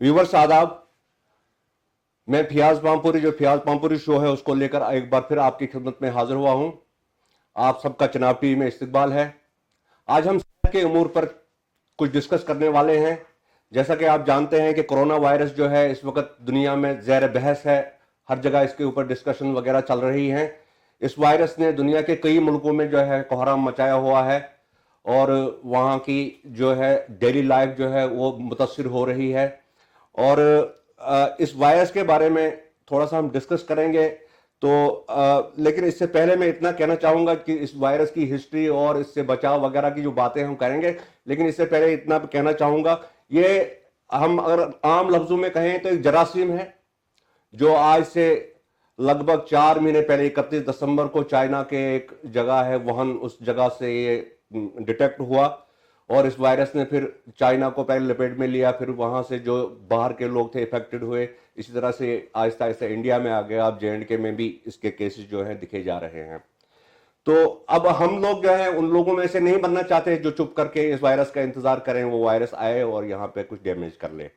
Viewers आदाब, मैं फियाज पामपुरी जो फियाज पामपुरी शो है उसको लेकर एक बार फिर आपकी खिदमत में हाजिर हुआ हूं। आप सबका चनाब टीवी में इस्तकबाल है। आज हम सेहत के उमूर पर कुछ डिस्कस करने वाले हैं। जैसा कि आप जानते हैं कि कोरोना वायरस जो है इस वक्त दुनिया में ज़ेर बहस है, हर जगह इसके ऊपर डिस्कशन वगैरह चल रही हैं। इस वायरस ने दुनिया के कई मुल्कों में जो है कोहराम मचाया हुआ है और वहाँ की जो है डेली लाइफ जो है वो मुतासिर हो रही है। और इस वायरस के बारे में थोड़ा सा हम डिस्कस करेंगे। तो लेकिन इससे पहले मैं इतना कहना चाहूँगा कि इस वायरस की हिस्ट्री और इससे बचाव वगैरह की जो बातें हम करेंगे, लेकिन इससे पहले इतना कहना चाहूँगा, ये हम अगर आम लफ्ज़ों में कहें तो एक जरासीम है जो आज से लगभग 4 महीने पहले 31 दिसंबर को चाइना के एक जगह है वुहान, उस जगह से ये डिटेक्ट हुआ और इस वायरस ने फिर चाइना को पहले लपेट में लिया, फिर वहां से जो बाहर के लोग थे इफेक्टेड हुए। इसी तरह से आहिस्ता आहिस्ता इंडिया में आ गया। अब JNK में भी इसके केसेस जो हैं दिखे जा रहे हैं। तो अब हम लोग जो है उन लोगों में से नहीं बनना चाहते जो चुप करके इस वायरस का इंतजार करें वो वायरस आए और यहाँ पे कुछ डैमेज कर ले।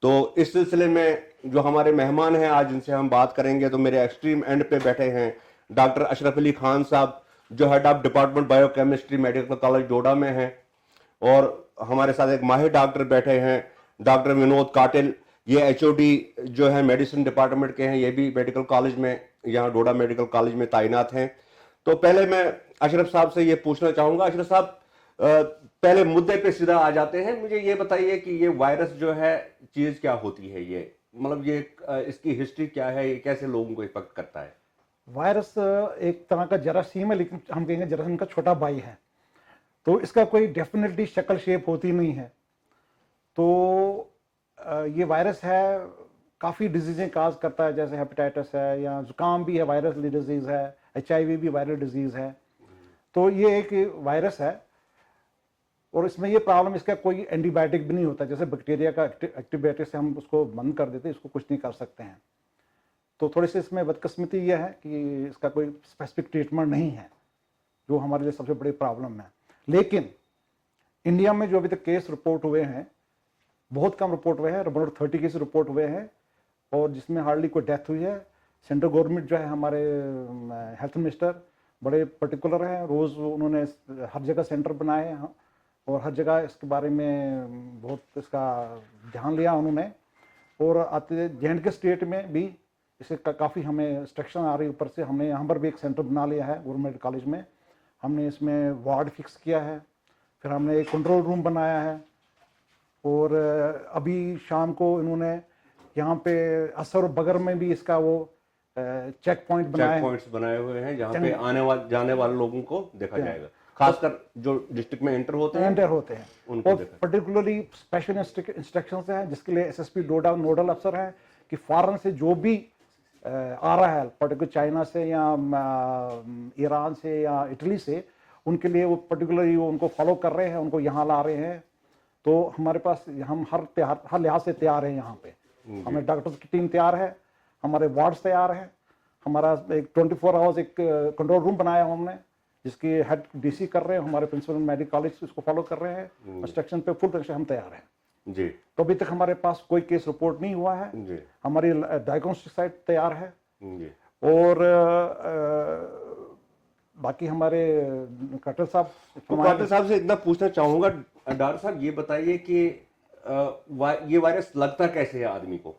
तो इस सिलसिले में जो हमारे मेहमान हैं आज जिनसे हम बात करेंगे, तो मेरे एक्सट्रीम एंड पे बैठे हैं डॉक्टर अशरफ अली खान साहब जो head of department biochemistry medical college Doda में हैं, और हमारे साथ एक माहिर डॉक्टर बैठे हैं डॉक्टर विनोद काटिल, ये HOD जो है मेडिसिन डिपार्टमेंट के हैं, ये भी मेडिकल कॉलेज में यहाँ डोडा मेडिकल कॉलेज में तैनात हैं। तो पहले मैं अशरफ साहब से ये पूछना चाहूँगा, अशरफ साहब पहले मुद्दे पे सीधा आ जाते हैं, मुझे ये बताइए कि ये वायरस जो है चीज़ क्या होती है, ये मतलब ये इसकी हिस्ट्री क्या है, ये कैसे लोगों को इफेक्ट करता है? वायरस एक तरह का जरासीम है, लेकिन हम कहेंगे जरासीम का छोटा भाई है। तो इसका कोई डेफिनेटली शक्ल शेप होती नहीं है। तो ये वायरस है, काफ़ी डिजीज़ें काज करता है, जैसे हेपेटाइटिस है या जुकाम भी है, वायरल डिजीज़ है, HIV भी वायरल डिजीज़ है। तो ये एक वायरस है और इसमें ये प्रॉब्लम, इसका कोई एंटीबायोटिक भी नहीं होता। जैसे बैक्टीरिया का एंटीबायोटिक से हम उसको बंद कर देते, इसको कुछ नहीं कर सकते हैं। तो थोड़ी सी इसमें बदकिस्मती ये है कि इसका कोई स्पेसिफिक ट्रीटमेंट नहीं है, जो हमारे लिए सबसे बड़ी प्रॉब्लम है। लेकिन इंडिया में जो अभी तक केस रिपोर्ट हुए हैं बहुत कम रिपोर्ट हुए हैं, अबाउट 30 केस रिपोर्ट हुए हैं, और जिसमें हार्डली कोई डेथ हुई है। सेंट्रल गवर्नमेंट जो है, हमारे हेल्थ मिनिस्टर बड़े पर्टिकुलर हैं, रोज़ उन्होंने हर जगह सेंटर बनाए हैं और हर जगह इसके बारे में बहुत इसका ध्यान लिया उन्होंने। और आते JNK स्टेट में भी इसे काफ़ी हमें इंस्ट्रक्शन आ रही ऊपर से। हमने यहाँ पर भी एक सेंटर बना लिया है गवर्नमेंट कॉलेज में, हमने इसमें वार्ड फिक्स किया है, फिर हमने एक कंट्रोल रूम बनाया है, और अभी शाम को इन्होंने यहाँ पे असर बगर में भी इसका वो चेक पॉइंट बनाए हुए हैं जहाँ पे जाने वाले लोगों को देखा जाएगा, खासकर जो डिस्ट्रिक्ट में एंटर होते हैं उनको। और पर्टिकुलरली स्पेशल इंस्ट्रक्शंस हैं जिसके लिए SSP डोडा नोडल अफसर हैं कि फॉरेन से जो भी आ रहा है, पर्टिकुलर चाइना से या ईरान से या इटली से, उनके लिए वो पर्टिकुलरली वो उनको फॉलो कर रहे हैं, उनको यहाँ ला रहे हैं। तो हमारे पास हम हर लिहाज से तैयार हैं। यहाँ पे हमें डॉक्टर्स की टीम तैयार है, हमारे वार्ड्स तैयार हैं, हमारा एक 24 आवर्स एक कंट्रोल रूम बनाया हमने जिसकी हेड DC कर रहे हैं, हमारे प्रिंसिपल मेडिकल कॉलेज इसको फॉलो कर रहे हैं, इंस्ट्रक्शन पे फुल तरह से हम तैयार हैं जी। तो अभी तक हमारे पास कोई केस रिपोर्ट नहीं हुआ है जी। हमारी डायग्नोस्टिक साइट तैयार है जी। और बाकी हमारे काटिल साहब से इतना पूछना चाहूंगा, डॉक्टर साहब ये बताइए कि ये वायरस लगता कैसे है आदमी को,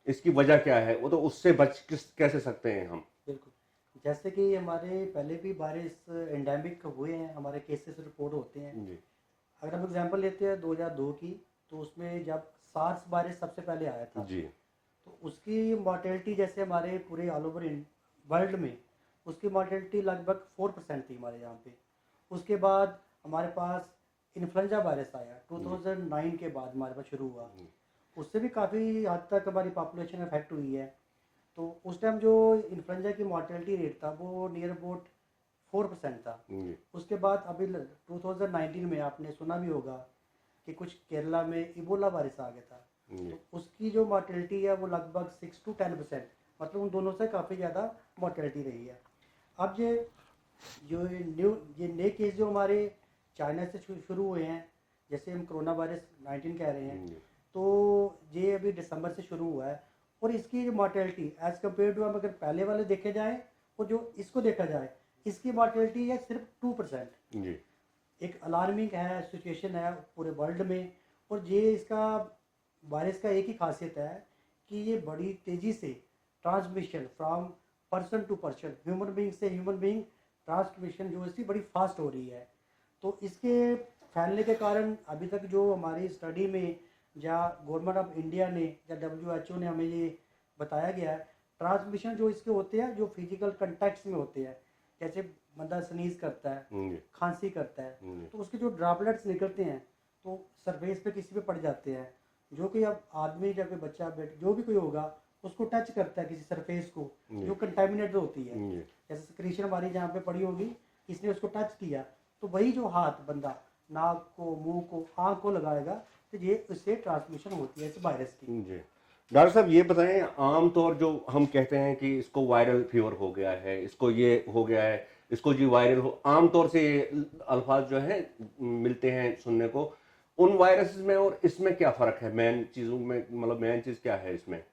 इसकी वजह क्या है, वो तो उससे कैसे सकते हैं हम? बिल्कुल, जैसे कि हमारे पहले भी वायरस एंडेमिक हुए हैं, हमारे केसेस रिपोर्ट होते हैं जी। अगर हम एग्जांपल लेते हैं 2002 की, तो उसमें जब सार्स वायरस सबसे पहले आया था जी, तो उसकी मॉर्टेलिटी जैसे हमारे पूरे ऑल ओवर वर्ल्ड में उसकी मॉर्टेलिटी लगभग 4% थी हमारे यहाँ पे। उसके बाद हमारे पास इन्फ्लुएंजा वायरस आया 2009 के बाद हमारे पास शुरू हुआ, उससे भी काफ़ी हद तक हमारी पॉपुलेशन अफेक्ट हुई है। तो उस टाइम जो इन्फ्लुएंजा की मॉर्टेलिटी रेट था वो नियर अबाउट 4% था। उसके बाद अभी 2019 में आपने सुना भी होगा कि कुछ केरला में इबोला वायरस आ गया था, तो उसकी जो मॉर्टेलिटी है वो लगभग 6 to 10%, मतलब उन दोनों से काफ़ी ज़्यादा मॉर्टेलिटी रही है। अब ये नए केस जो हमारे चाइना से शुरू हुए हैं, जैसे हम कोरोना वायरस 19 कह रहे हैं, तो ये अभी दिसंबर से शुरू हुआ है, और इसकी जो मॉर्टेलिटी एज़ कम्पेयर टू हम अगर पहले वाले देखे जाए और जो इसको देखा जाए, इसकी मॉर्टेलिटी है सिर्फ 2%। एक अलार्मिंग है सिचुएशन है पूरे वर्ल्ड में। और ये इसका वायरस का एक ही खासियत है कि ये बड़ी तेज़ी से transmission from person to person, human being से ह्यूमन बीइंग, ट्रांसमिशन जो इसकी बड़ी फास्ट हो रही है। तो इसके फैलने के कारण अभी तक जो हमारी स्टडी में या गवर्नमेंट ऑफ इंडिया ने या WHO ने हमें ये बताया गया है, ट्रांसमिशन जो इसके होते हैं जो फिजिकल कंटैक्ट्स में होते हैं, जैसे बंदा स्नीज करता है, खांसी करता है, तो उसके जो ड्रॉपलेट्स निकलते हैं तो सरफेस पे किसी पे पड़ जाते हैं, जो कि अब आदमी या कोई बच्चा जो भी कोई होगा उसको टच करता है किसी सरफेस को जो कंटेमिनेटेड होती है, जैसे सिक्रीशन हमारी जहाँ पे पड़ी होगी, इसने उसको टच किया तो वही जो हाथ बंदा नाक को, मुंह को, आँख को लगाएगा, तो ये इससे ट्रांसमिशन होती है इस वायरस की। डॉक्टर साहब ये बताएं, आमतौर जो हम कहते हैं कि इसको वायरल फीवर हो गया है, इसको ये हो गया है, इसको जी वायरल हो, आमतौर से ये अल्फाज जो हैं मिलते हैं सुनने को, उन वायरस में और इसमें क्या फ़र्क है? मेन चीज़ों में मतलब मेन चीज़ क्या है इसमें?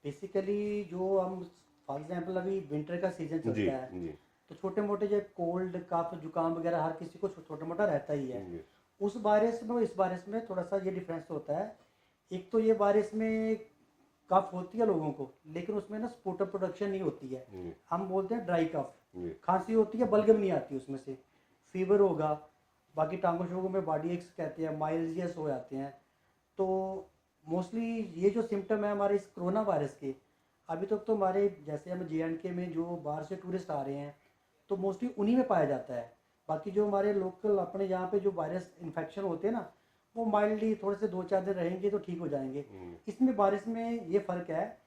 बेसिकली जो हम फॉर एग्जांपल अभी विंटर का सीजन चलता है, तो छोटे मोटे जो कोल्ड कफ जुकाम वगैरह हर किसी को छोटा मोटा रहता ही है। उस वायरस में और इस वायरस में थोड़ा सा ये डिफरेंस होता है। एक तो ये वायरस में कफ होती है लोगों को, लेकिन उसमें ना स्पूटर प्रोडक्शन नहीं होती है, हम बोलते हैं ड्राई कफ। खांसी होती है, बलगम नहीं आती उसमें से, फीवर होगा, बाकी टांगों शोगों में बॉडी एक्स कहते हैं, माइल्जियस हो जाते हैं। तो मोस्टली ये जो सिम्टम है हमारे इस कोरोना वायरस के, अभी तक तो हमारे जैसे हम JNK में जो बाहर से टूरिस्ट आ रहे हैं तो मोस्टली उन्हीं में पाया जाता है। बाकी जो हमारे लोकल अपने यहाँ पे जो वायरस इन्फेक्शन होते हैं ना, वो माइल्डली थोड़े से 2-4 दिन रहेंगे तो ठीक हो जाएंगे। इसमें वायरस में ये फ़र्क है,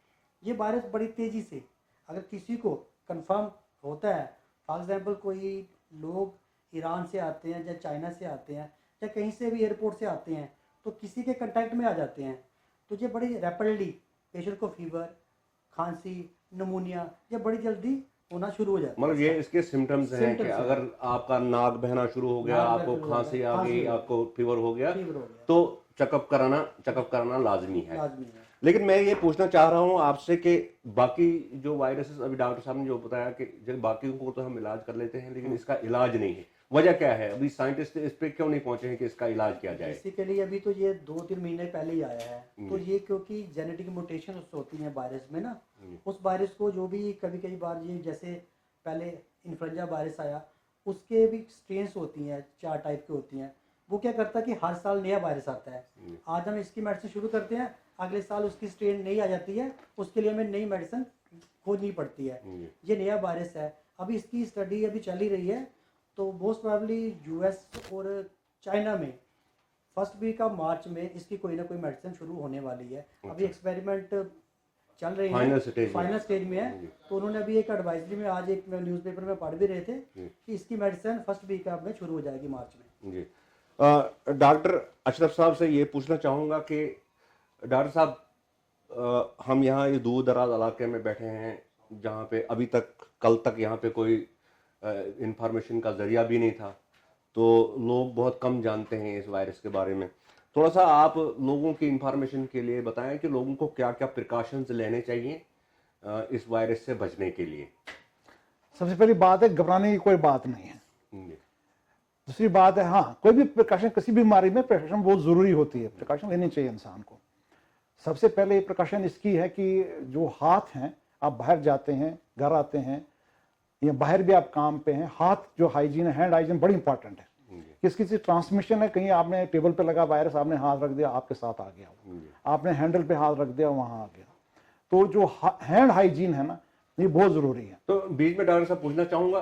ये वायरस बड़ी तेज़ी से अगर किसी को कंफर्म होता है, फॉर एग्जांपल कोई लोग ईरान से आते हैं या चाइना से आते हैं या कहीं से भी एयरपोर्ट से आते हैं, तो किसी के कंटेक्ट में आ जाते हैं, तो ये बड़ी रैपिडली पेशेंट को फीवर, खांसी, निमोनिया ये बड़ी जल्दी होना शुरू हो जाता है। मतलब ये इसके सिम्टम्स हैं कि अगर आपका नाक बहना शुरू हो गया, आपको खांसी आ गई, आपको फीवर हो गया, तो चेकअप कराना लाजमी है। लेकिन मैं ये पूछना चाह रहा हूँ आपसे कि बाकी जो वायरसेस, अभी डॉक्टर साहब ने जो बताया कि जब बाकी को तो हम इलाज कर लेते हैं लेकिन इसका इलाज नहीं है, वजह क्या है? अभी साइंटिस्ट इस पे क्यों नहीं पहुंचे हैं कि इसका इलाज किया जाए? बेसिकली अभी तो ये 2-3 महीने पहले ही आया है, तो ये क्योंकि जेनेटिक म्यूटेशन होती हैं वायरस में ना, उस वायरस को जो भी कभी बार ये जैसे पहले इन्फ्लुएंजा वायरस आया, उसके भी स्ट्रेन्स होती हैं, 4 टाइप की होती हैं। वो क्या करता है कि हर साल नया वायरस आता है, आज हम इसकी मेडिसिन शुरू करते हैं, अगले साल उसकी स्ट्रेन नई आ जाती है, उसके लिए हमें नई मेडिसिन खोजनी पड़ती है। ये नया वायरस है, अभी इसकी स्टडी अभी चल ही रही है, तो मोस्ट प्रोबेबली US और चाइना में फर्स्ट वीक ऑफ मार्च में इसकी कोई ना कोई मेडिसिन शुरू होने वाली है। अभी एक्सपेरिमेंट चल रहे हैं, फाइनल स्टेज में है। तो उन्होंने अभी एक एडवाइजरी में आज एक न्यूज़पेपर में पढ़ भी रहे थे कि इसकी मेडिसिन फर्स्ट वीक ऑफ में शुरू हो जाएगी मार्च में। जी, डॉक्टर अशरफ साहब से ये पूछना चाहूँगा कि डॉक्टर साहब, हम यहाँ ये दूर दराज इलाके में बैठे हैं जहाँ पे अभी तक कल तक यहाँ पे कोई इंफॉर्मेशन का ज़रिया भी नहीं था, तो लोग बहुत कम जानते हैं इस वायरस के बारे में। थोड़ा सा आप लोगों की इंफॉर्मेशन के लिए बताएं कि लोगों को क्या क्या प्रिकॉशंस लेने चाहिए इस वायरस से बचने के लिए। सबसे पहली बात है, घबराने की कोई बात नहीं है। दूसरी बात है, हाँ, कोई भी प्रिकॉशन, किसी भी बीमारी में प्रिकॉशन बहुत ज़रूरी होती है, प्रिकॉशन लेनी चाहिए इंसान को। सबसे पहले ये प्रिकॉशन इसकी है कि जो हाथ हैं, आप बाहर जाते हैं, घर आते हैं या बाहर भी आप काम पे हैं, हाथ जो हाइजीन है, हैंड हाइजीन बड़ी इंपॉर्टेंट है। किसी से ट्रांसमिशन है, कहीं आपने टेबल पे लगा वायरस, आपने हाथ रख दिया, आपके साथ आ गया, आपने हैंडल पे हाथ रख दिया, वहां आ गया। तो जो हैंड हाइजीन है ना, ये बहुत जरूरी है। तो बीच में डॉक्टर साहब पूछना चाहूंगा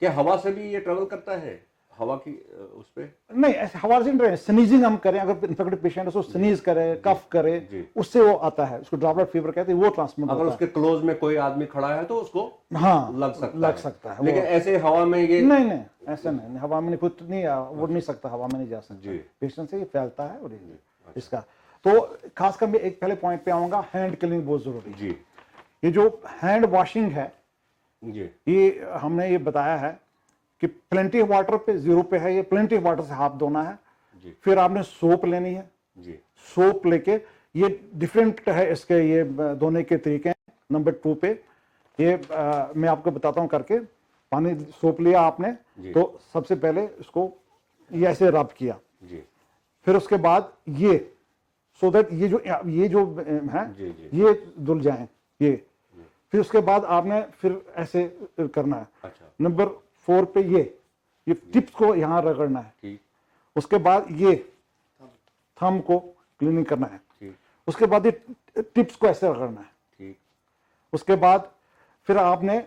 कि हवा से भी ये ट्रेवल करता है? हवा की उस पे नहीं, ऐसे हवा से नहीं, स्नीजिंग हम करें, अगर इन्फेक्टेड पेशेंट है उसको स्नीज करे, कफ करे, जी। उससे वो आता है, उसको ड्रॉपलेट फीवर कहते हैं, वो ट्रांसमिट अगर होता उसके क्लोज में कोई आदमी खड़ा है तो उसको है। हाँ, लग सकता है। वो। लेकिन ऐसे हवा में ये नहीं नहीं, ऐसा नहीं, हवा में नहीं, खुद नहीं उड़ नहीं सकता, हवा में नहीं जा सकता, जी। पेशेंट से ये फैलता है। और इसका तो खासकर मैं एक पहले पॉइंट पे आऊंगा, हैंड क्लीनिंग बहुत जरूरी है। जी ये जो हैंड वॉशिंग है, जी ये हमने ये बताया है कि प्लेंटी ऑफ वाटर पे 0 पे है, ये प्लेंटी ऑफ वाटर से हाथ धोना है। जी फिर आपने सोप लेनी है, जी सोप लेके, ये डिफरेंट है इसके ये धोने के तरीके हैं। नंबर 2 पे ये मैं आपको बताता हूँ करके। पानी सोप लिया आपने, जी। तो सबसे पहले इसको ये ऐसे रब किया, जी फिर उसके बाद ये, सो दैट ये जो है जी जी ये धुल जाए ये। फिर उसके बाद आपने फिर ऐसे करना है। अच्छा नंबर 4 पे ये टिप्स को यहाँ रगड़ना है। ठीक उसके बाद ये थंब को क्लीनिंग करना है। ठीक उसके बाद ये टिप्स को ऐसे रगड़ना है। ठीक उसके बाद फिर आपने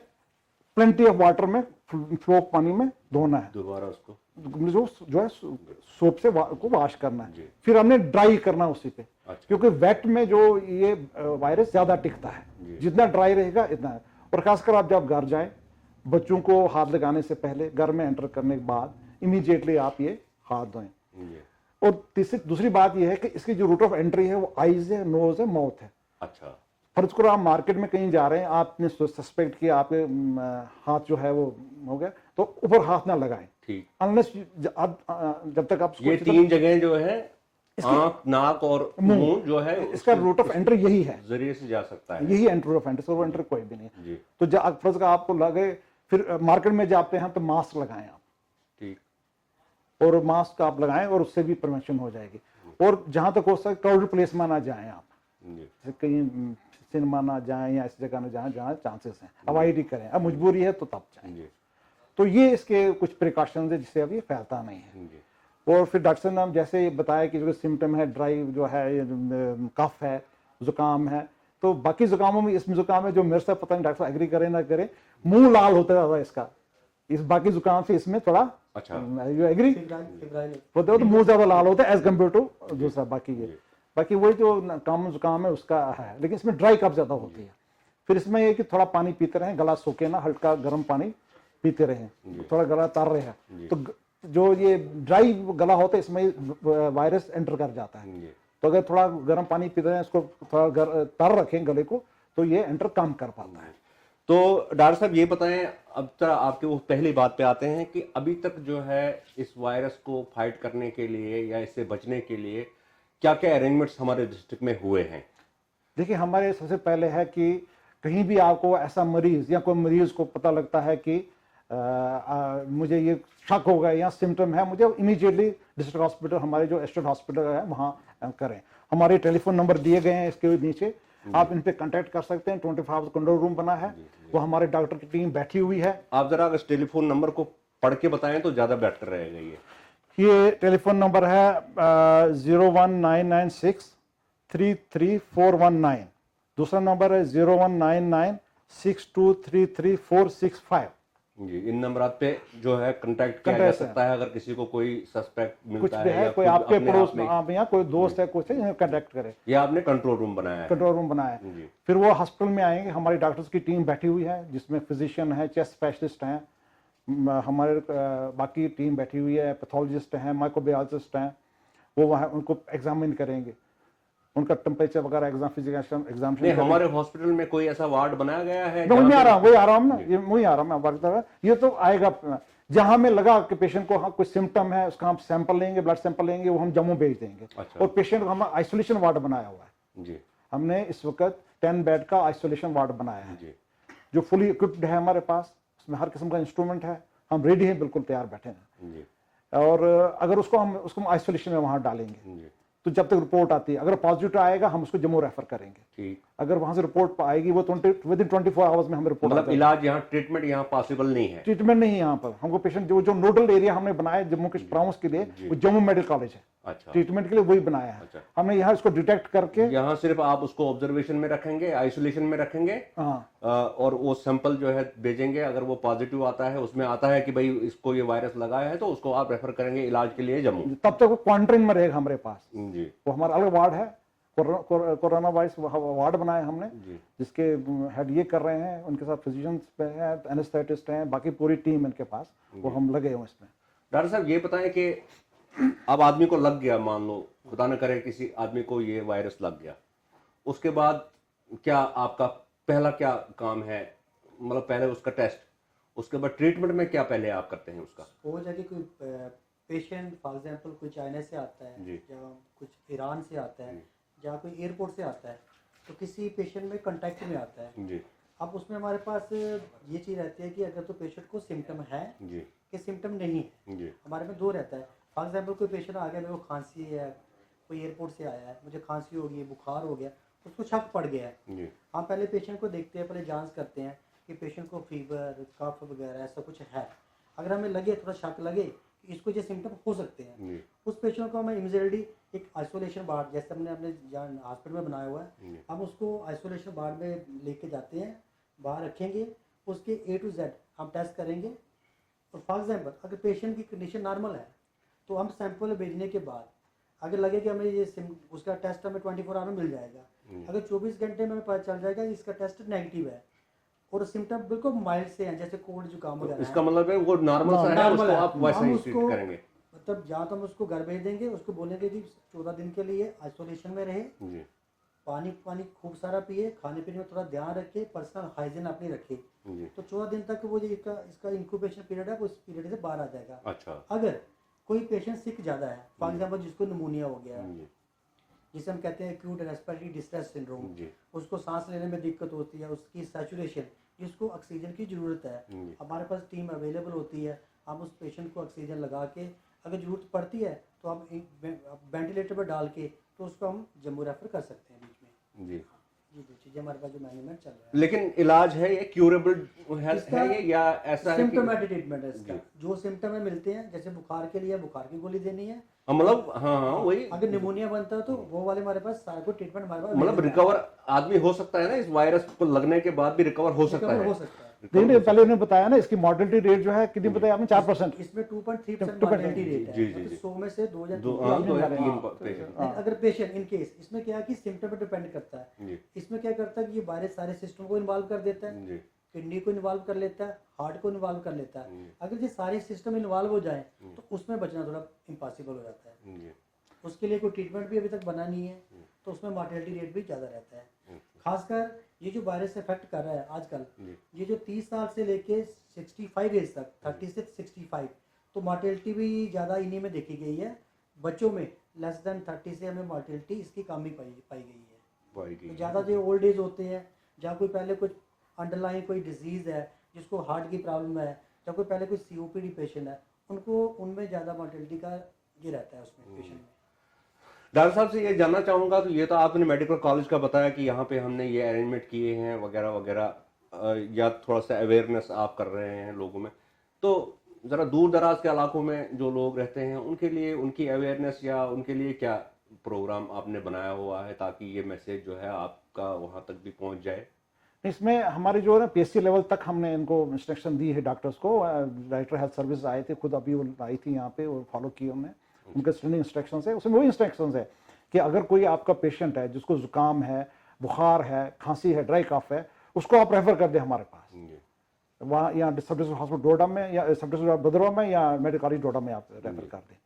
प्लेंटी ऑफ वाटर में, फ्लो पानी में धोना है, दोबारा उसको जो है सोप से को वॉश करना जी। है। फिर हमने ड्राई करना है उसी पे, अच्छा। क्योंकि वेट में जो ये वायरस ज्यादा टिकता है, जी। जितना ड्राई रहेगा इतना है। और खासकर आप जब घर जाएं, बच्चों को हाथ लगाने से पहले, घर में एंटर करने के बाद इमीडिएटली आप ये हाथ धोएं। जी और दूसरी बात यह है कि इसकी जो रूट ऑफ एंट्री है वो आईज है, नोज है, माउथ है। अच्छा फर्ज करो आप मार्केट में कहीं जा रहे हैं, आपने सस्पेक्ट किया आपके हाथ जो है वो हो गया, तो ऊपर हाथ ना लगाएं, ठीक। अनलेस जब तक आप ये 3 जगह जो है, आंख, नाक और मुंह जो है, इसका रूट ऑफ एंट्री यही है, जरिए से जा सकता है। यही entry of entry, so entry कोई भी नहीं है। जी तो जब फर्ज का आपको लगे, फिर मार्केट में जाते हैं तो मास्क लगाएं आप, ठीक और मास्क आप लगाएं और उससे भी प्रिवेंशन हो जाएगी। और जहां तक हो सके क्राउडेड प्लेस में ना जाएं आप, जी जैसे कहीं सिनेमा ना जाएं या ऐसी जगह ना जाएं जहाँ चांसेस हैं, अवॉइड ही करें। अब मजबूरी है तो तब जाएं। जी तो ये इसके कुछ प्रिकॉशंस है जिससे अभी फैलता नहीं है। जी और फिर डॉक्टर ने जैसे बताया कि जो सिम्टम है, ड्राई जो है, कफ है, जुकाम है, तो बाकी जुकामों में इसमें जुकाम है जो मेरे से पता नहीं डॉक्टर एग्री करे ना करे, मुंह लाल होता है ज्यादा इसका, इस बाकी जुकाम से इसमें थोड़ा, अच्छा यू एग्री, फिब्राइल होता है तो मुंह ज्यादा लाल होता है एज कम्पेयर टू दूसरा। बाकी वही जो कॉमन जुकाम है उसका है, लेकिन इसमें ड्राई कफ ज्यादा होती है। फिर इसमें ये कि थोड़ा पानी पीते रहें, गला सूखे ना, हल्का गर्म पानी पीते रहें, थोड़ा गला तर रहे हैं। तो जो ये ड्राई गला होता है इसमें वायरस एंटर कर जाता है। जी तो अगर थोड़ा गर्म पानी पीते हैं, इसको थोड़ा तर रखें गले को, तो ये एंटर कम कर पाता है। तो डॉक्टर साहब ये बताएं, अब तक आपके वो पहली बात पे आते हैं कि अभी तक जो है इस वायरस को फाइट करने के लिए या इससे बचने के लिए क्या क्या अरेंजमेंट्स हमारे डिस्ट्रिक्ट में हुए हैं? देखिए, हमारे सबसे पहले है कि कहीं भी आपको ऐसा मरीज या कोई मरीज को पता लगता है कि मुझे ये शक होगा या सिम्टम है, मुझे इमीडिएटली डिस्ट्रिक्ट हॉस्पिटल, हमारे जो एस्टेट हॉस्पिटल है वहाँ करें। हमारे टेलीफोन नंबर दिए गए हैं इसके नीचे, आप इन पे कांटेक्ट कर सकते हैं। 24 आवर्स कंट्रोल रूम बना है, वो हमारे डॉक्टर की टीम बैठी हुई है। आप जरा इस टेलीफोन नंबर को पढ़ के बताएं तो ज्यादा बेटर रहेगा। ये टेलीफोन नंबर है 01996 33419। दूसरा नंबर है 019962333465। जी, इन नंबर पे जो है कांटेक्ट किया जा सकता है अगर किसी को कोई सस्पेक्ट कुछ मिलता भी है है, या कोई खुद आपके अपने पड़ोस आप में आप या कोई दोस्त है, कुछ है, कांटेक्ट करें। ये आपने कंट्रोल रूम बनाया है। कंट्रोल रूम बनाया है। जी। फिर वो हॉस्पिटल में आएंगे, हमारी डॉक्टर्स की टीम बैठी हुई है जिसमें फिजिशियन है, चेस्ट स्पेशलिस्ट हैं, हमारे बाकी टीम बैठी हुई है, पैथोलॉजिस्ट हैं, माइक्रोबायोलॉजिस्ट हैं। वो वहाँ उनको एग्जामिन करेंगे, उनका टेम्परेचर वगैरह एग्जाम, फिजिकल एग्जाम। नहीं, हमारे हॉस्पिटल में कोई ऐसा वार्ड बनाया गया है? वही आ रहा हूँ, वही आ रहा हूँ ना, ये वही आ रहा हूँ मैं बात कर रहा हूँ। ये तो आएगा जहां में लगा कि पेशेंट को हाँ कोई सिम्टम है, उसका हम सैंपल लेंगे, ब्लड सैंपल लेंगे, वो हम जम्मू भेज देंगे। अच्छा। और पेशेंट को हम आइसोलेशन वार्ड बनाया हुआ है। जी हमने इस वक्त 10 बेड का आइसोलेशन वार्ड बनाया है, जी जो फुली इक्विप्ड है हमारे पास। उसमें हर किस्म का इंस्ट्रूमेंट है, हम रेडी हैं, बिल्कुल तैयार बैठे हैं। जी और अगर उसको हम आइसोलेशन में वहां डालेंगे, जी तो जब तक रिपोर्ट आती है, अगर पॉजिटिव आएगा हम उसको जम्मू रेफर करेंगे। ठीक। अगर वहां से रिपोर्ट आएगी, वो विद इन 24 आवर्स में हमें रिपोर्ट मतलब इलाज यहाँ, ट्रीटमेंट यहाँ पॉसिबल नहीं है? ट्रीटमेंट नहीं है यहाँ पर। हमको पेशेंट जो नोडल एरिया हमने बनाया जम्मू के प्रॉविंस के लिए, वो जम्मू मेडिकल कॉलेज है। अच्छा, ट्रीटमेंट के लिए वही बनाया है। अच्छा। हमने यहाँ इसको डिटेक्ट करके, यहाँ सिर्फ आप उसको ऑब्जर्वेशन में रखेंगे, आइसोलेशन में रखेंगे, हाँ और वो सैंपल जो है भेजेंगे। अगर वो पॉजिटिव आता है, उसमें आता है कि भाई इसको ये वायरस लगा है, तो उसको आप रेफर करेंगे इलाज के लिए जम्मू। तब तक वो क्वारंटाइन में रहेगा हमारे पास। जी वो हमारा अलग वार्ड है, कोरोना वायरस वार्ड बनाया हमने, जी जिसके हेड ये कर रहे हैं, उनके साथ फिजिशियंस पे हैं, एनेस्थेटिस्ट हैं, बाकी पूरी टीम इनके पास, वो हम लगे हुए इसमें। डॉक्टर साहब ये बताएं कि अब आदमी को लग गया, मान लो खुदा न करे किसी आदमी को ये वायरस लग गया, उसके बाद क्या आपका पहला क्या काम है? मतलब पहले उसका टेस्ट, उसके बाद ट्रीटमेंट में क्या पहले आप करते हैं उसका? वो जाके कोई पेशेंट फॉर एग्जांपल कोई चाइना से आता है जी। या कुछ ईरान से आता है या कोई एयरपोर्ट से आता है, तो किसी पेशेंट में कांटेक्ट में आता है। जी अब उसमें हमारे पास ये चीज़ रहती है कि अगर तो पेशेंट को सिम्टम है जी कि सिम्टम नहीं है। जी हमारे में दो रहता है। फॉर एग्जांपल कोई पेशेंट आ गया, मेरे को खांसी है, कोई एयरपोर्ट से आया है, मुझे खांसी हो गई, बुखार हो गया, उसको शक पड़ गया है। जी हम पहले पेशेंट को देखते हैं, पहले जांच करते हैं कि पेशेंट को फीवर, कफ वगैरह ऐसा कुछ है। अगर हमें लगे, थोड़ा शक लगे कि इसको ये सिम्टम हो सकते हैं, जी उस पेशेंट को हमें इमीडिएटली एक आइसोलेशन वार्ड, जैसे हमने अपने हॉस्पिटल में बनाया हुआ है, जी हम उसको आइसोलेशन वार्ड में लेके जाते हैं, बाहर रखेंगे, उसके A to Z हम टेस्ट करेंगे। और फॉर एग्जाम्पल अगर पेशेंट की कंडीशन नॉर्मल है, तो हम सैंपल भेजने के बाद अगर लगे कि हमें ये उसका टेस्ट हमें 24 आवर में मिल जाएगा, अगर 24 घंटे में हमें पता चल जाएगा कि इसका टेस्ट नेगेटिव है और सिम्टम बिल्कुल माइल्ड से हैं, जैसे कोल्ड जुकाम वगैरह इसका है, मतलब है वो नॉर्मल सा है, नॉर्मल उसको है, आप वैसे हम ही उसको ट्रीट करेंगे। मतलब जहाँ तो हम उसको घर भेज देंगे, उसको बोलेंगे कि 14 दिन के लिए आइसोलेशन में रहे, जी पानी पानी खूब सारा पिए, खाने पीने में थोड़ा ध्यान रखे, पर्सनल हाइजीन अपनी रखे, जी तो 14 दिन तक वो जो इसका इंक्यूबेशन पीरियड है, वो इस पीरियड से बाहर आ जाएगा। अच्छा अगर कोई पेशेंट सिक ज़्यादा है, फॉर एग्जाम्पल जिसको निमोनिया हो गया है, जी जिसे हम कहते हैं एक्यूट रेस्पिरेटरी डिस्ट्रेस सिंड्रोम, जी उसको सांस लेने में दिक्कत होती है, उसकी सैचुरेशन, जिसको ऑक्सीजन की ज़रूरत है, जी हमारे पास टीम अवेलेबल होती है, हम उस पेशेंट को ऑक्सीजन लगा के, अगर ज़रूरत पड़ती है तो हम वेंटिलेटर पर डाल के तो उसको हम जम्मू रेफर कर सकते हैं बीच में। जी जी दो चीज़ें हमारे पास जो मैनेजमेंट चल रहा है। लेकिन इलाज है ये क्यूरेबल है इसका ये, या ऐसा है कि सिम्टोमेटिक ट्रीटमेंट है इसका, जो सिम्टम में मिलते हैं, जैसे बुखार के लिए बुखार की गोली देनी है, मतलब हाँ हाँ वही, अगर निमोनिया बनता है तो वो वाले हमारे पास सारा कुछ ट्रीटमेंट हमारे पास मतलब available है। रिकवर आदमी हो सकता है ना, इस वायरस को लगने के बाद भी रिकवर हो सकता रिकवर है। हो सकता है। नहीं, पहले उन्होंने बताया ना, इसकी मॉर्टेलिटी रेट जो है कितनी बताया आपने? 4%। इसमें 2.3% 2% मॉर्टेलिटी रेट जी, है, जी, मतलब जी। 100 में से 2 या 3 दो या हाँ, तीन तो- पेशेंट। हाँ। अगर पेशेंट इन केस, इसमें क्या है कि सिम्टम पर डिपेंड करता है। जी इसमें क्या करता है कि ये वायरस सारे सिस्टम को इन्वॉल्व कर देता है, जी किडनी को इन्वॉल्व कर लेता है, हार्ट को इन्वॉल्व कर लेता है। जी। अगर ये सारे सिस्टम इन्वॉल्व हो जाए तो उसमें बचना थोड़ा इम्पॉसिबल हो जाता है। जी उसके लिए कोई ट्रीटमेंट भी अभी तक बना नहीं है, तो उसमें मॉर्टेलिटी रेट भी ज़्यादा रहता है। खासकर ये जो वायरस इफेक्ट कर रहा है आजकल, जी ये जो 30 साल से लेके 65 एज तक, 30 से 65, तो मॉर्टेलिटी भी ज़्यादा इन्हीं में देखी गई है। बच्चों में लेस देन 30 से हमें मॉर्टेलिटी इसकी कम ही पाई गई है। पाई तो गई। ज़्यादा जो ओल्ड एज होते हैं, जहाँ कोई पहले कुछ अंडरलाइन कोई डिजीज़ है, जिसको हार्ट की प्रॉब्लम है, या कोई पहले कोई COPD पेशेंट है, उनको उनमें ज़्यादा मॉर्टेलिटी का ये रहता है उसमें पेशेंट में। डॉक्टर साहब से ये जानना चाहूँगा, तो ये तो आपने मेडिकल कॉलेज का बताया कि यहाँ पे हमने ये अरेंजमेंट किए हैं वगैरह वगैरह, या थोड़ा सा अवेयरनेस आप कर रहे हैं लोगों में, तो ज़रा दूर दराज के इलाकों में जो लोग रहते हैं उनके लिए, उनकी अवेयरनेस या उनके लिए क्या प्रोग्राम आपने बनाया हुआ है ताकि ये मैसेज जो है आपका वहाँ तक भी पहुँच जाए? इसमें हमारी जो है ना PSC लेवल तक हमने इनको इंस्ट्रक्शन दी है डॉक्टर्स को। डायरेक्टर हेल्थ सर्विस आए थे, खुद अभी वो आई थी यहाँ पे और फॉलो किए उन्होंने, उनके स्टैंडिंग इंस्ट्रक्शन है। उसमें वही इंस्ट्रक्शन है कि अगर कोई आपका पेशेंट है जिसको जुकाम है, बुखार है, खांसी है, ड्राई कफ है, उसको आप रेफर कर दें हमारे पास, वहाँ या सब डिस्ट्रिक्ट हॉस्पिटल डोडा में या सब डिस्ट्रिक्ट भद्रवा में या मेडिकल कॉलेज डोडा में आप रेफर कर दें।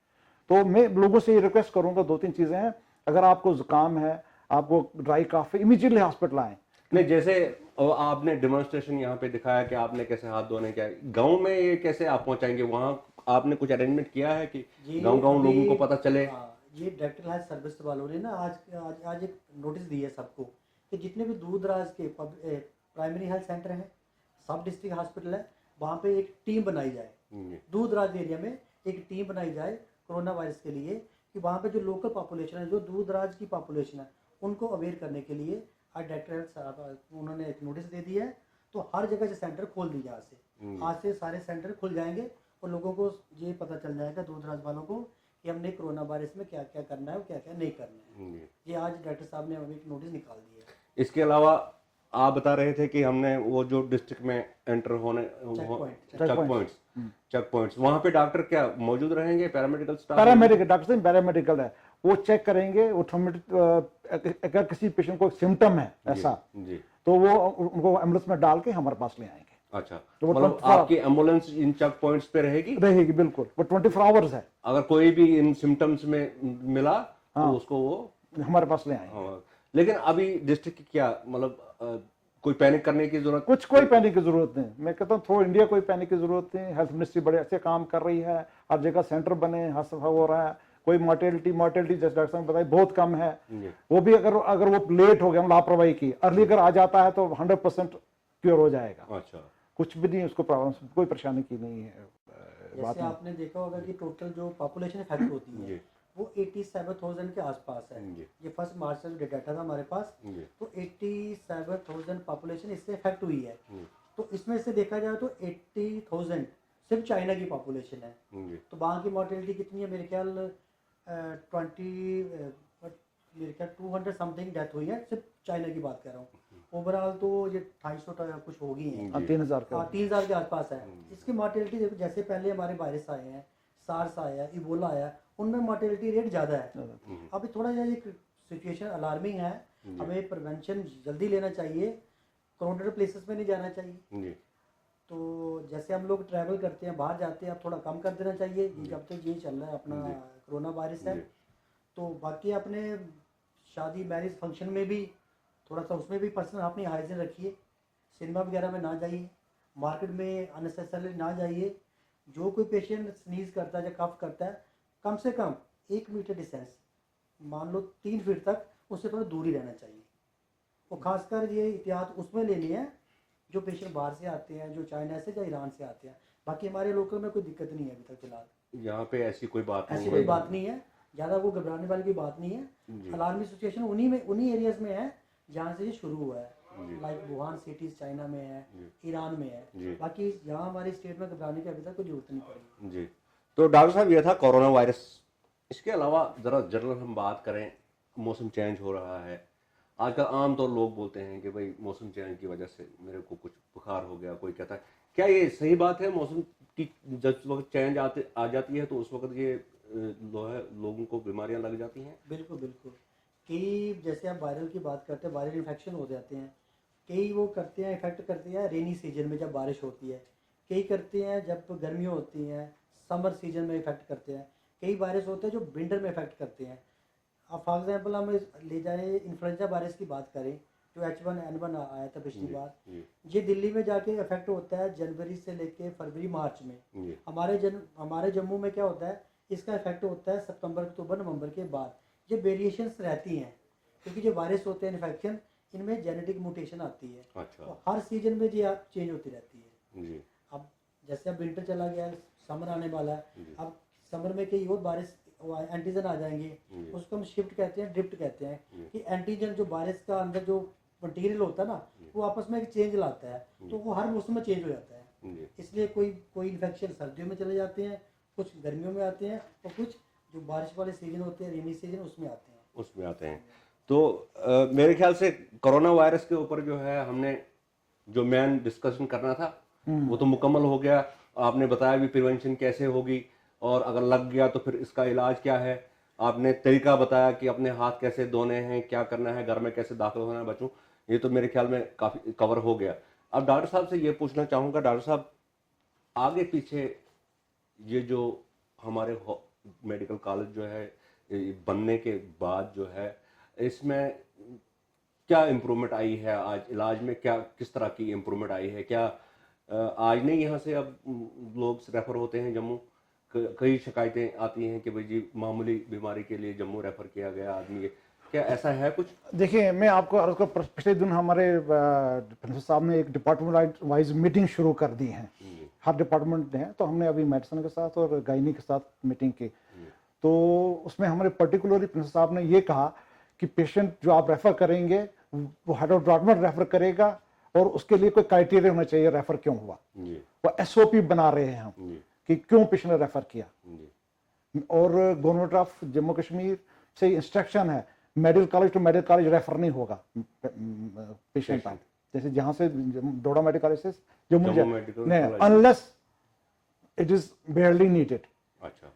तो मैं लोगों से ये रिक्वेस्ट करूँगा, 2-3 चीज़ें हैं। अगर आपको जुकाम है, आपको ड्राई कफ है, इमीडिएटली हॉस्पिटल आएँ। नहीं, जैसे आपने डेमोन्स्ट्रेशन यहाँ पे दिखाया कि आपने कैसे हाथ धोने क्या, गांव में ये कैसे आप पहुंचाएंगे? वहाँ आपने कुछ अरेंजमेंट किया है कि गांव लोगों को पता चले? ये डायरेक्टर हेल्थ सर्विस वालों ने ना आज एक नोटिस दी है सबको कि जितने भी दूर दराज के प्राइमरी हेल्थ सेंटर हैं, सब डिस्ट्रिक्ट हॉस्पिटल है, वहाँ पे एक टीम बनाई जाए, दूर दराज एरिया में एक टीम बनाई जाए कोरोना वायरस के लिए, कि वहाँ पे जो लोकल पॉपुलेशन है, जो दूर दराज की पॉपुलेशन है, उनको अवेयर करने के लिए आज डायरेक्टर हेल्थ साहब उन्होंने एक नोटिस दे दिया है। तो हर जगह से सेंटर खोल दिए, आज से सारे सेंटर खुल जाएंगे और लोगों को ये पता चल जाएगा दूर दराज वालों को कि हमने कोरोना वायरस में क्या क्या करना है और क्या क्या नहीं करना है। जी। ये आज डॉक्टर साहब ने हमें एक नोटिस निकाल दिया है। इसके अलावा आप बता रहे थे कि हमने वो जो डिस्ट्रिक्ट में एंटर होने चेक पॉइंट्स वहां पे डॉक्टर क्या मौजूद रहेंगे, पैरामेडिकल स्टाफ? पैरामेडिकल डॉक्टर साहब पैरामेडिकल है, वो चेक करेंगे ऑटोमेटिक। अगर किसी पेशेंट को सिम्टम है ऐसा, जी। तो वो उनको एम्बुलेंस में डाल के हमारे पास ले आएंगे। अच्छा, तो वो मतलब 24 आपकी एम्बुलेंस इन चेक पॉइंट्स पे रहेगी? रहेगी बिल्कुल, वो 24 आवर्स है। अगर कोई भी इन सिम्टम्स में मिला तो उसको वो हमारे पास ले आएंगे। हाँ। लेकिन अभी डिस्ट्रिक्ट की क्या मतलब कोई पैनिक करने की जरूरत? कोई पैनिक की जरूरत नहीं। मैं कहता हूँ थ्रू इंडिया कोई पैनिक की जरूरत नहीं। हेल्थ मिनिस्ट्री बड़े अच्छे काम कर रही है, हर जगह सेंटर बने, हर सफा हो रहा है। कोई मोर्टेलिटी जैसे डॉक्टर साहब ने बताया बहुत कम है। वो भी अगर वो लेट हो गया, लापरवाही की, अर्ली अगर आ जाता है तो 100% क्योर हो जाएगा। अच्छा, कुछ भी नहीं, उसको प्रॉब्लम कोई परेशानी की नहीं है। जैसे आपने देखा होगा कि टोटल जो पॉपुलेशन इफेक्ट होती है वो 87,000 के आसपास है। ये फर्स्ट मार्च से जो डाटा था हमारे पास, तो 87,000 पॉपुलेशन इससे इफेक्ट हुई है। तो इसमें से देखा जाए तो 80,000 सिर्फ चाइना की पॉपुलेशन है। तो वहाँ की मॉर्टेलिटी कितनी है? मेरे ख्याल 200 समथिंग डेथ हुई है, सिर्फ चाइना की बात कर रहा हूँ। ओवरऑल तो ये 250 कुछ होगी है, 3,000 के आसपास है। इसकी मॉर्टेलिटी देखो, जैसे पहले हमारे वायरस आए हैं, सार्स आया, इबोला आया, उनमें मॉर्टेलिटी रेट ज़्यादा है। अभी थोड़ा सा एक सिचुएशन अलार्मिंग है, हमें प्रिवेंशन जल्दी लेना चाहिए, क्राउडेड प्लेसेस में नहीं जाना चाहिए। तो जैसे हम लोग ट्रैवल करते हैं, बाहर जाते हैं, अब थोड़ा कम कर देना चाहिए जब तक ये चल रहा है अपना कोरोना वायरस है। तो बाकी अपने शादी मैरिज फंक्शन में भी थोड़ा सा उसमें भी पर्सनल अपनी हाइजीन रखिए। सिनेमा वगैरह में ना जाइए, मार्केट में अननेसेसरली ना जाइए। जो कोई पेशेंट स्नीज करता है या कफ करता है, कम से कम 1 मीटर डिस्टेंस, मान लो 3 फीट तक, उससे थोड़ा दूरी रहना चाहिए। और ख़ासकर ये एहतियात उसमें लेनी है जो पेशेंट बाहर से आते हैं, जो चाइना से या ईरान से आते हैं। बाकी हमारे लोकल में कोई दिक्कत नहीं है अभी तक फिलहाल। यहाँ पे ऐसी कोई बात नहीं है, ज़्यादा वो घबराने वाली की बात नहीं है। अलार्मी सिचुएशन उन्हीं एरियाज में है जहाँ से ये शुरू हुआ है, लाइक वुहान सिटीज चाइना में है, ईरान में है। बाकी यहाँ हमारी स्टेट में घबराने की अभी तक कोई जरूरत नहीं पड़ी जी। तो डॉक्टर साहब, ये था कोरोना वायरस। इसके अलावा ज़रा जनरल हम बात करें, मौसम चेंज हो रहा है आजकल। आम तौर लोग बोलते हैं कि भाई मौसम चेंज की वजह से मेरे को कुछ बुखार हो गया, कोई कहता है। क्या ये सही बात है? मौसम की जब वक्त चेंज आ जाती है तो उस वक्त ये लोगों को बीमारियां लग जाती हैं? बिल्कुल बिल्कुल। कई जैसे आप वायरल की बात करते हैं, वायरल इन्फेक्शन हो जाते हैं। कई वो करते हैं, इफेक्ट करते हैं रेनी सीजन में जब बारिश होती है, कई करते हैं जब गर्मियाँ होती हैं, समर सीजन में इफेक्ट करते हैं। कई वायरस होते हैं जो विंटर में इफेक्ट करते हैं। अब फॉर एग्जांपल हम ले जाए इन्फ्लुएंजा वायरस की बात करें, जो H1N1 आया था पिछली बार, ये दिल्ली में जाके इफेक्ट होता है जनवरी से लेके फरवरी मार्च में। हमारे जम्मू में क्या होता है, इसका इफेक्ट होता है सितंबर अक्टूबर नवंबर के बाद। ये वेरिएशंस रहती हैं क्योंकि जो वायरस होते हैं इन्फेक्शन, इनमें जेनेटिक म्यूटेशन आती है। अच्छा। तो हर सीजन में ये आप चेंज होती रहती है। जी। अब जैसे अब विंटर चला गया, समर आने वाला है। अब समर में कई और वायरस एंटीजन आ जाएंगे, उसको हम शिफ्ट कहते हैं, ड्रिफ्ट कहते हैं। कि एंटीजन जो वायरस का अंदर जो मटेरियल होता है ना, वो आपस में एक चेंज लाता है, तो वो हर मौसम में चेंज हो जाता है। इसलिए कोई इन्फेक्शन सर्दियों में चले जाते हैं, कुछ गर्मियों में आते हैं, और कुछ जो बारिश वाले सीजन होते हैं, रेनी सीजन, उसमें आते हैं। तो मेरे ख्याल से कोरोना वायरस के ऊपर जो है हमने जो मेन डिस्कशन करना था वो तो मुकम्मल हो गया। आपने बताया भी प्रिवेंशन कैसे होगी, और अगर लग गया तो फिर इसका इलाज क्या है। आपने तरीका बताया कि अपने हाथ कैसे धोने हैं, क्या करना है, घर में कैसे दाखिल होना है बच्चों। ये तो मेरे ख्याल में काफ़ी कवर हो गया। अब डॉक्टर साहब से ये पूछना चाहूँगा, डॉक्टर साहब आगे पीछे ये जो हमारे मेडिकल कॉलेज जो है बनने के बाद जो है, इसमें क्या इम्प्रूवमेंट आई है? आज इलाज में क्या किस तरह की इम्प्रूवमेंट आई है? क्या आज नहीं यहाँ से अब लोग रेफ़र होते हैं जम्मू? कई शिकायतें आती हैं कि भाई जी मामूली बीमारी के लिए जम्मू रेफ़र किया गया आदमी। क्या ऐसा है कुछ? देखिए, मैं आपको अर्ज कर, पिछले दिन हमारे प्रिंसिपल साहब ने एक डिपार्टमेंट वाइज मीटिंग शुरू कर दी है। हर डिपार्टमेंट ने, तो हमने अभी मेडिसिन के साथ और गायनी के साथ मीटिंग की। तो उसमें हमारे पर्टिकुलरली प्रिंसिपल साहब ने ये कहा कि पेशेंट जो आप रेफ़र करेंगे वो हेड ऑफ डिपार्टमेंट रेफ़र करेगा, और उसके लिए कोई क्राइटेरिया होना चाहिए रेफ़र क्यों हुआ। वो SOP बना रहे हैं हम कि क्यों पेशेंट ने रेफ़र किया। और गवर्नमेंट ऑफ जम्मू कश्मीर से इंस्ट्रक्शन है medical college to medical college refer नहीं होगा पेशेंट का, जैसे जहां से डोडा मेडिकल कॉलेज से जम्मू जम्मू मेडिकल नहीं, college. Unless it is बेयरली needed. अच्छा,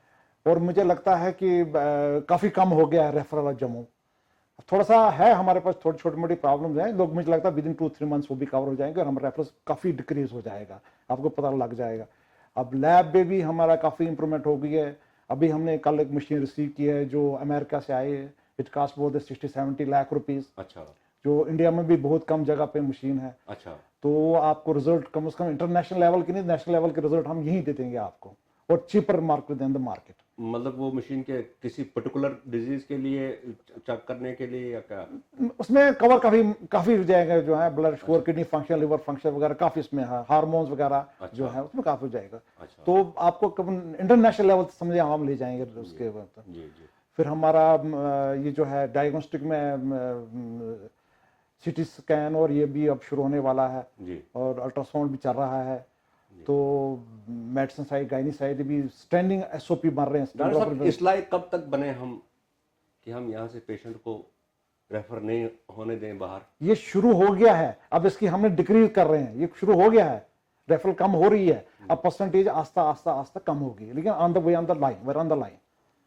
और मुझे लगता है कि काफी कम हो गया है रेफरल जम्मू। थोड़ा सा है हमारे पास, थोड़ी छोटी मोटी प्रॉब्लम्स हैं, लोग मुझे लगता है विद इन 2-3 मंथ्स वो भी कवर हो जाएंगे और हमारा रेफरेंस काफ़ी डिक्रीज हो जाएगा, आपको पता लग जाएगा। अब लैब में भी हमारा काफ़ी इंप्रूवमेंट हो गई है। अभी हमने कल एक मशीन रिसीव की है जो अमेरिका से आई है, it cost both 60-70 lakh rupees, अच्छा, जो इंडिया में भी बहुत कम जगह पे मशीन है। अच्छा, तो आपको रिजल्ट कम से कम इंटरनेशनल लेवल की नहीं, नेशनल लेवल के रिजल्ट हम यहीं दे देंगे आपको, और cheaper market than the market. मतलब वो मशीन के किसी पर्टिकुलर डिजीज के लिए चेक करने के लिए या क्या? उसमें कवर काफी हो जाएगा, जो है blood sugar, kidney function, liver function वगैरह काफी इसमें है, हार्मोन्स वगैरह जो है उसमें काफी हो जाएगा। अच्छा, तो आपको इंटरनेशनल लेवल समझे हम ले जाएंगे उसके बाद। जी जी, फिर हमारा ये जो है डायग्नोस्टिक में सिटी स्कैन और ये भी अब शुरू होने वाला है, जी, और अल्ट्रासाउंड भी चल रहा है। तो मेडिसिन साइड, गायनी साइड भी स्टैंडिंग एसओपी बन रहे हैं। डॉक्टर साहब इस लायक कब तक बने हम कि हम यहाँ से पेशेंट को रेफर नहीं होने दें बाहर? ये शुरू हो गया है, अब इसकी हमने डिक्रीज कर रहे हैं, ये शुरू हो गया है, रेफरल कम हो रही है, अब परसेंटेज आस्ता आस्ता आस्ता कम होगी, लेकिन on the way, on the line, where on the line.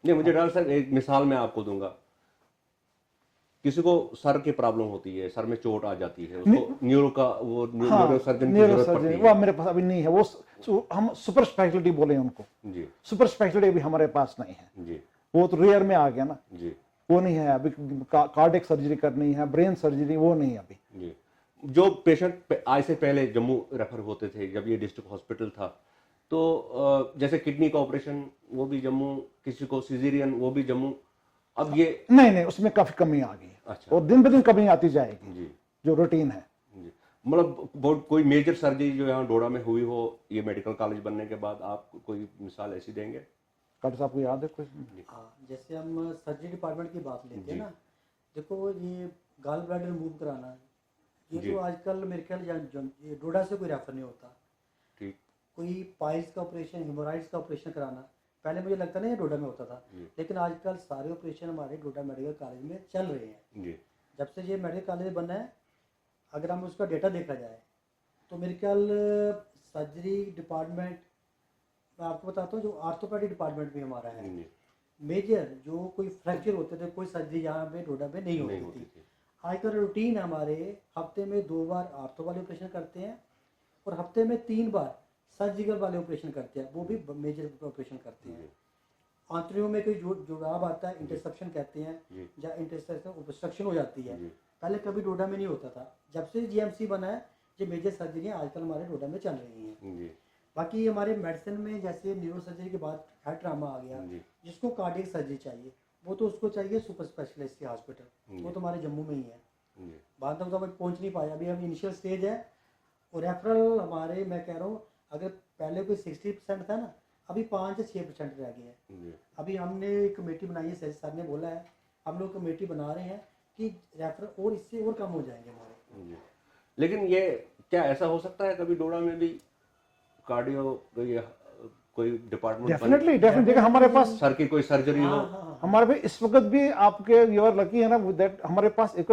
नहीं, मुझे डॉक्टर साहब एक मिसाल मैं आपको दूंगा। किसी को सर की प्रॉब्लम होती है, सर में चोट आ जाती है, उसको न्यूरो का वो न्यूरो सर्जन की जरूरत पड़ती वो है। मेरे पास अभी नहीं है, वो हम सुपर स्पेशलिटी बोले उनको, जी सुपर स्पेशलिटी अभी हमारे पास नहीं है, जी वो तो रेयर में आ गया ना, जी वो नहीं है अभी। कार्डियक सर्जरी करनी है, ब्रेन सर्जरी, वो नहीं है अभी। जी। जो पेशेंट आज से पहले जम्मू रेफर होते थे जब ये डिस्ट्रिक्ट हॉस्पिटल था, तो जैसे किडनी का ऑपरेशन वो भी जम्मू, किसी को सिजेरियन वो भी जम्मू, अब ये नहीं, उसमें काफी कमी आ गई है, अच्छा, और दिन ब दिन कमी आती जाएगी, जी जो रूटीन है। जी। मतलब बहुत कोई मेजर सर्जरी जो यहाँ डोडा में हुई हो ये मेडिकल कॉलेज बनने के बाद, आप कोई मिसाल ऐसी देंगे? डॉक्टर साहब को याद है कुछ? हाँ, जैसे हम सर्जरी डिपार्टमेंट की बात लेते हैं ना, देखो ये गाल ब्लैडर रिमूव कराना, ये जी। तो आजकल मेरे ख्याल ये डोडा से कोई रेफर नहीं होता। ठीक, कोई पाइल्स का ऑपरेशन, हेमोराइड्स का ऑपरेशन कराना, पहले मुझे लगता नहीं ये डोडा में होता था, जी। लेकिन आजकल सारे ऑपरेशन हमारे डोडा मेडिकल कॉलेज में चल रहे हैं। जी जब से ये मेडिकल कॉलेज बना है, अगर हम उसका डेटा देखा जाए तो मेरे ख्याल सर्जरी डिपार्टमेंट, मैं आपको बताता हूँ, जो आर्थोपेडिक डिपार्टमेंट भी हमारा है, जी, मेजर जो कोई फ्रैक्चर होते थे, कोई सर्जरी यहाँ पे डोडा में नहीं नहीं होती होती थी। थी। आजकल रूटीन हमारे हफ्ते में 2 बार आर्थो वाले ऑपरेशन करते हैं और हफ्ते में 3 बार सर्जिकल वाले ऑपरेशन करते हैं, वो भी मेजर ऑपरेशन करते हैं। आंतरियों में कोई जुड़ाव आता है, इंटरसेप्शन कहते हैं, जी या इंटरसेप्शन ऑब्स्ट्रक्शन हो जाती है, जी पहले कभी डोडा में नहीं होता था। जब से जीएमसी बना है, ये मेजर सर्जरियाँ आजकल हमारे डोडा में चल रही हैं। जी बाकी हमारे मेडिसिन में जैसे न्यूरो सर्जरी के बाद हेड ट्रामा आ गया, जी जिसको कार्डियक सर्जरी चाहिए, वो तो उसको चाहिए सुपर स्पेशलिस्ट के हॉस्पिटल, वो तो हमारे जम्मू में ही है। जी बाद तक तो हम पहुंच नहीं पाया, अभी हम इनिशियल स्टेज है। और रेफरल हमारे, मैं कह रहा हूँ, अगर पहले कोई 60% था ना, अभी 5 से 6% रह गया है। जी। अभी हमने कमेटी बनाई है, सर साहब ने बोला है, हम लोग कमेटी बना रहे हैं कि रेफरल और इससे और कम हो जाएंगे हमारे। जी। लेकिन ये क्या ऐसा हो सकता है कभी डोडा में भी कार्डियो कोई डिपार्टमेंट डेफिनेटली देखिए हमारे पास, सर की कोई सर्जरी हो? हाँ, हमारे पे इस वक्त भी आपके यू आर लकी है ना दैट हमारे पास एक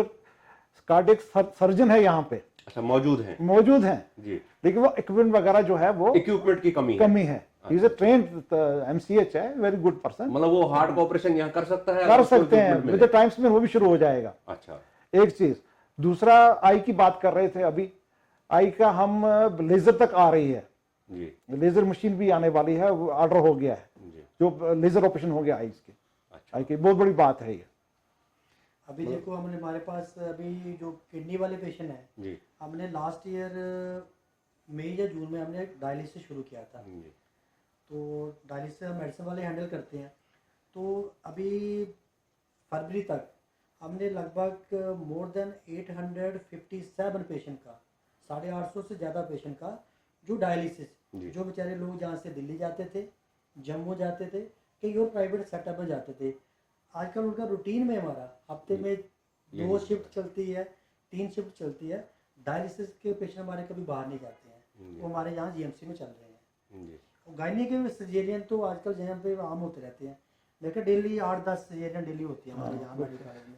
कार्डियक सर्जन है यहाँ पे अच्छा, मौजूद हैं? मौजूद हैं, जी। लेकिन वो इक्विपमेंट वगैरह जो है वो इक्विपमेंट की कमी है। He is a trained MCH है, वेरी गुड पर्सन, मतलब वो हार्ट का ऑपरेशन यहाँ कर सकता है? कर अगर उसको सकते हैं equipment विद मिले? द टाइम्स में, वो भी शुरू हो जाएगा। अच्छा, एक चीज, दूसरा आई की बात कर रहे थे अभी, आई का हम लेजर तक आ रही है, जी लेजर मशीन भी आने वाली है, ऑर्डर हो गया है, जी। जो लेजर ऑपरेशन हो गया आईज के, अच्छा, आई की बहुत बड़ी बात है ये। अभी देखो हमने, हमारे पास अभी जो किडनी वाले पेशेंट हैं, जी हमने लास्ट ईयर मई या जून में हमने डायलिसिस शुरू किया था। जी तो डायलिसिस हम मेडिसिन वाले हैंडल करते हैं। तो अभी फरवरी तक हमने लगभग मोर देन 857 पेशेंट का, 850 से ज़्यादा पेशेंट का जो डायलिसिस, जी। जो बेचारे लोग जहाँ से दिल्ली जाते थे, जम्मू जाते थे, कई और प्राइवेट सेटअप में जाते थे, आजकल उनका रूटीन में हमारा हफ्ते में 2 शिफ्ट चलती है, 3 शिफ्ट चलती है। डायलिसिस के पेशेंट हमारे कभी बाहर नहीं जाते हैं, वो हमारे यहाँ जीएमसी में चल रहे हैं। जी गायनी के सर्जरियन तो आजकल जहाँ पे आम होते रहते हैं, लेकिन डेली 8-10 सर्जरियाँ डेली होती है हमारे यहाँ मेडिकल कॉलेज में।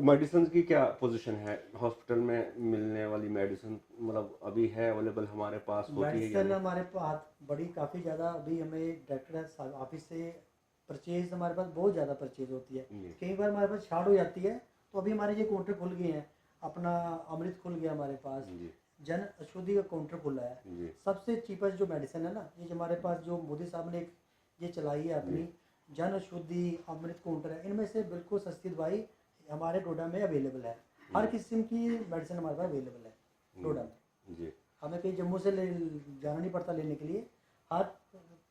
मेडिसिन की क्या पोजीशन है हॉस्पिटल में? मिलने वाली मेडिसिन मतलब अभी है अवेलेबल हमारे पास, होती है या मेडिसिन नहीं? हमारे पास बड़ी काफ़ी ज़्यादा, अभी हमें डायरेक्टर ऑफिस से परचेज हमारे पास बहुत ज़्यादा परचेज होती है। जी। कई बार हमारे पास छाड़ हो जाती है, तो अभी हमारे ये काउंटर खुल गए हैं, अपना अमृत खुल गया हमारे पास, जी जन औषधि का काउंटर खुला है। जी सबसे चीपेस्ट जो मेडिसिन है ना, ये जो हमारे पास जो मोदी साहब ने ये चलाई है अपनी जन औषधि अमृत काउंटर है, इनमें से बिल्कुल सस्ती दवाई हमारे डोडा में अवेलेबल है। हर किस्म की मेडिसिन हमारे पास अवेलेबल है डोडा में। जी। हमें कहीं जम्मू से जाना नहीं पड़ता लेने के लिए, हर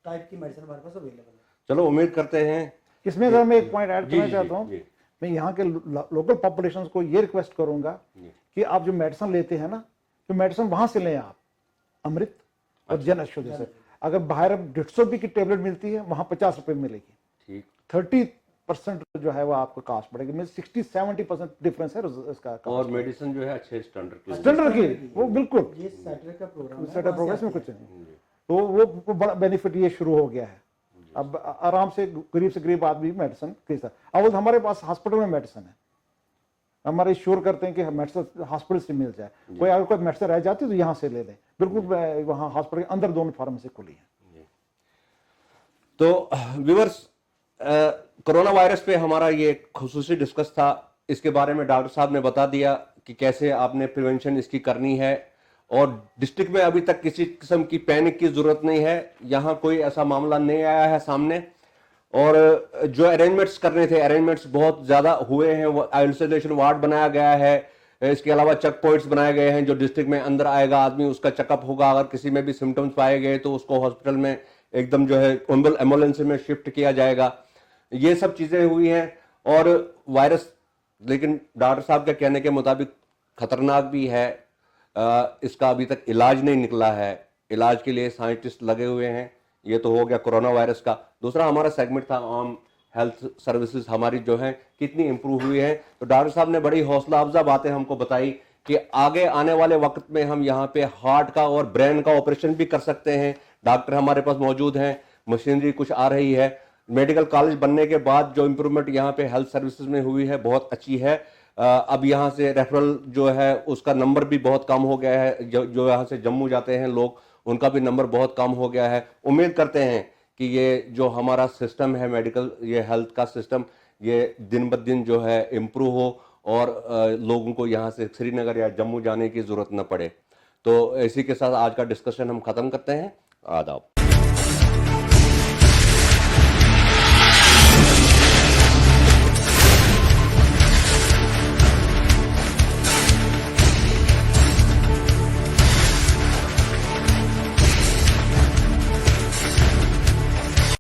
टाइप की मेडिसिन हमारे पास अवेलेबल है। चलो उम्मीद करते हैं। इसमें अगर मैं एक पॉइंट ऐड जी, करना जी, चाहता हूँ, जी। मैं यहाँ के लोकल पॉपुलेशन को ये रिक्वेस्ट करूंगा जी। कि आप जो मेडिसिन लेते हैं ना, तो मेडिसिन वहां से लें आप, अमृत और जन औषधि से। अगर बाहर 150 रुपये की टेबलेट मिलती है, वहां 50 रुपये में मिलेगी। ठीक। 30% जो है वो आपको कास्ट पड़ेगी, मतलब 60-70% डिफरेंस है इसका cost। और मेडिसिन जो है अच्छे स्टैंडर्ड की स्टैंडर्ड की वो बिल्कुल ये सेटर का प्रोग्राम है, सेटअप वहाँ से प्रोग्रेस में आती कुछ है। नहीं, तो वो बड़ा बेनिफिट ये शुरू हो गया है। अब आराम से गरीब आदमी मेडिसिन खरीद सकता है। अब हमारे पास हॉस्पिटल में मेडिसिन है, हमारे श्योर करते हैं कि मेडिसिन हॉस्पिटल से मिल जाए। कोई अगर कोई मेडिसिन रह जाती है तो यहाँ से ले लें, बिल्कुल वहाँ हॉस्पिटल के अंदर दोनों फार्मेसी खुली है। तो व्यूअर्स, कोरोना वायरस पे हमारा ये खुसूसी डिस्कस था। इसके बारे में डॉक्टर साहब ने बता दिया कि कैसे आपने प्रिवेंशन इसकी करनी है, और डिस्ट्रिक्ट में अभी तक किसी किस्म की पैनिक की जरूरत नहीं है। यहाँ कोई ऐसा मामला नहीं आया है सामने, और जो अरेंजमेंट्स करने थे अरेंजमेंट्स बहुत ज्यादा हुए हैं। वो आइसोलेशन वार्ड बनाया गया है, इसके अलावा चेक पॉइंट्स बनाए गए हैं। जो डिस्ट्रिक्ट में अंदर आएगा आदमी उसका चेकअप होगा, अगर किसी में भी सिम्टम्स पाए गए तो उसको हॉस्पिटल में एकदम जो है एम्बुलेंस में शिफ्ट किया जाएगा। ये सब चीजें हुई हैं। और वायरस लेकिन डॉक्टर साहब के कहने के मुताबिक खतरनाक भी है। इसका अभी तक इलाज नहीं निकला है, इलाज के लिए साइंटिस्ट लगे हुए हैं। ये तो हो गया कोरोना वायरस का। दूसरा हमारा सेगमेंट था आम हेल्थ सर्विसेज हमारी जो है कितनी इंप्रूव हुई है। तो डॉक्टर साहब ने बड़ी हौसला अफजा बातें हमको बताई कि आगे आने वाले वक्त में हम यहाँ पे हार्ट का और ब्रेन का ऑपरेशन भी कर सकते हैं। डॉक्टर हमारे पास मौजूद हैं, मशीनरी कुछ आ रही है। मेडिकल कॉलेज बनने के बाद जो इंप्रूवमेंट यहाँ पे हेल्थ सर्विसेज में हुई है बहुत अच्छी है। अब यहाँ से रेफरल जो है उसका नंबर भी बहुत कम हो गया है। जो यहाँ से जम्मू जाते हैं लोग, उनका भी नंबर बहुत कम हो गया है। उम्मीद करते हैं कि ये जो हमारा सिस्टम है मेडिकल, ये हेल्थ का सिस्टम, ये दिन ब दिन जो है इम्प्रूव हो, और लोगों को यहाँ से श्रीनगर या जम्मू जाने की जरूरत न पड़े। तो इसी के साथ आज का डिस्कशन हम खत्म करते हैं। आदाब।